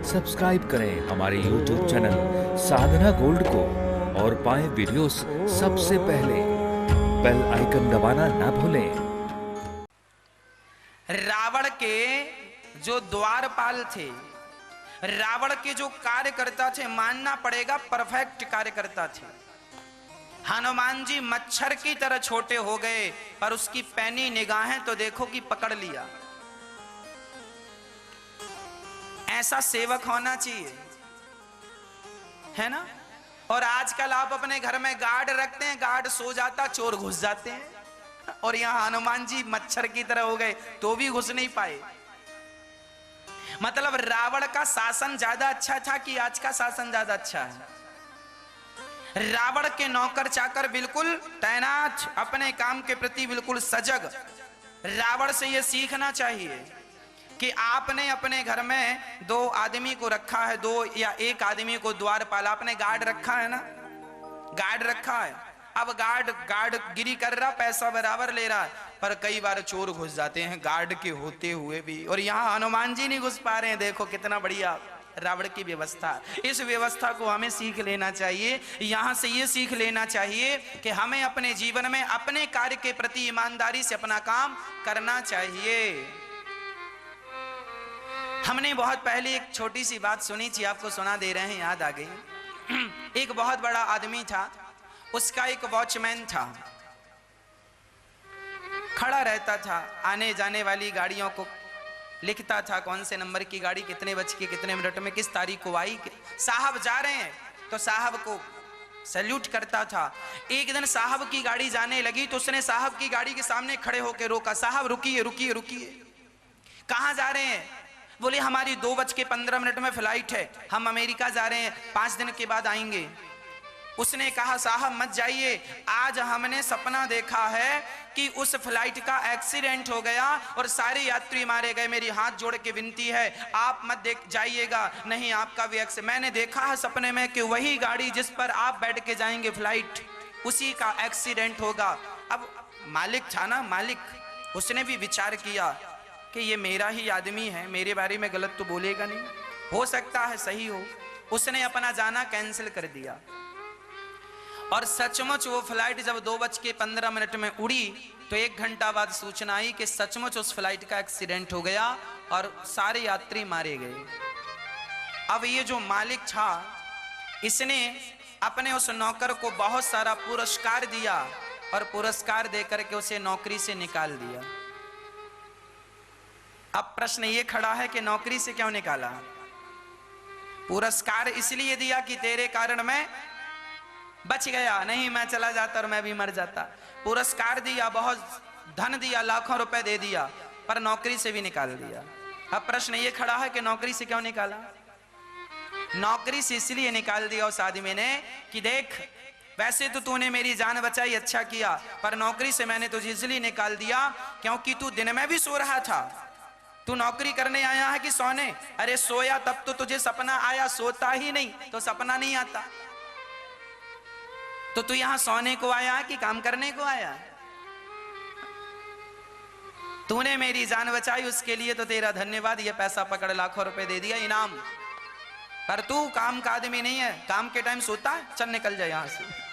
Subscribe करें हमारे YouTube channel साधना gold को और पाएं वीडियोस सबसे पहले। बेल आइकन दबाना ना भूलें। रावण के जो द्वारपाल थे, रावण के जो कार्यकर्ता थे, मानना पड़ेगा परफेक्ट कार्यकर्ता थे। हनुमान जी मच्छर की तरह छोटे हो गए, पर उसकी पैनी निगाहें तो देखो कि पकड़ लिया। ऐसा सेवक होना चाहिए, है ना। और आजकल आप अपने घर में गार्ड रखते हैं, गार्ड सो जाता, चोर घुस जाते हैं। और यहां हनुमान जी मच्छर की तरह हो गए तो भी घुस नहीं पाए। मतलब रावण का शासन ज्यादा अच्छा था कि आज का शासन ज्यादा अच्छा है? रावण के नौकर चाकर बिल्कुल तैनात, अपने काम के प्रति बिल्कुल सजग। रावण से यह सीखना चाहिए कि आपने अपने घर में दो आदमी को रखा है, दो या एक आदमी को द्वारपाल, आपने गार्ड रखा है ना, गार्ड रखा है। अब गार्ड गिरी कर रहा, पैसा बराबर ले रहा है, पर कई बार चोर घुस जाते हैं गार्ड के होते हुए भी। और यहाँ हनुमान जी नहीं घुस पा रहे हैं। देखो कितना बढ़िया रावण की व्यवस्था। इस व्यवस्था को हमें सीख लेना चाहिए। यहां से ये सीख लेना चाहिए कि हमें अपने जीवन में अपने कार्य के प्रति ईमानदारी से अपना काम करना चाहिए। हमने बहुत पहले एक छोटी सी बात सुनी थी, आपको सुना दे रहे हैं, याद आ गई। एक बहुत बड़ा आदमी था, उसका एक वॉचमैन था, खड़ा रहता था, आने जाने वाली गाड़ियों को लिखता था, कौन से नंबर की गाड़ी कितने बज के कितने मिनट में किस तारीख को आई, साहब जा रहे हैं तो साहब को सैल्यूट करता था। एक दिन साहब की गाड़ी जाने लगी तो उसने साहब की गाड़ी के सामने खड़े होकर रोका, साहब रुकिए रुकिए रुकिए। कहाँ जा रहे हैं? बोले हमारी 2:15 में फ्लाइट है, हम अमेरिका जा रहे हैं, 5 दिन के बाद आएंगे। उसने कहा साहब मत जाइए, आज हमने सपना देखा है कि उस फ्लाइट का एक्सीडेंट हो गया और सारे यात्री मारे गए। मेरी हाथ जोड़ के विनती है आप मत देख जाइएगा, नहीं आपका भी मैंने देखा है सपने में कि वही गाड़ी जिस पर आप बैठ के जाएंगे फ्लाइट, उसी का एक्सीडेंट होगा। अब मालिक था ना, मालिक, उसने भी विचार किया कि ये मेरा ही आदमी है, मेरे बारे में गलत तो बोलेगा नहीं, हो सकता है सही हो। उसने अपना जाना कैंसिल कर दिया और सचमुच वो फ्लाइट जब 2:15 में उड़ी तो 1 घंटा बाद सूचना आई कि सचमुच उस फ्लाइट का एक्सीडेंट हो गया और सारे यात्री मारे गए। अब ये जो मालिक था, इसने अपने उस नौकर को बहुत सारा पुरस्कार दिया और पुरस्कार देकर के उसे नौकरी से निकाल दिया। अब प्रश्न ये खड़ा है कि नौकरी से क्यों निकाला? पुरस्कार इसलिए दिया कि तेरे कारण मैं बच गया, नहीं मैं चला जाता और मैं भी मर जाता। पुरस्कार दिया, बहुत धन दिया, लाखों रुपए दे दिया, पर नौकरी से भी निकाल दिया। अब प्रश्न ये खड़ा है कि नौकरी से क्यों निकाला? नौकरी से इसलिए निकाल दिया उस आदमी ने कि देख वैसे तो तूने मेरी जान बचाई, अच्छा किया, पर नौकरी से मैंने तुझे इसलिए निकाल दिया क्योंकि तू दिन में भी सो रहा था। तू नौकरी करने आया है कि सोने? अरे सोया तब तो तुझे सपना आया, सोता ही नहीं तो सपना नहीं आता। तो तू यहां सोने को आया कि काम करने को आया? तूने मेरी जान बचाई, उसके लिए तो तेरा धन्यवाद, ये पैसा पकड़, लाखों रुपए दे दिया इनाम। पर तू काम का आदमी नहीं है, काम के टाइम सोता है, चल निकल जाए यहां से।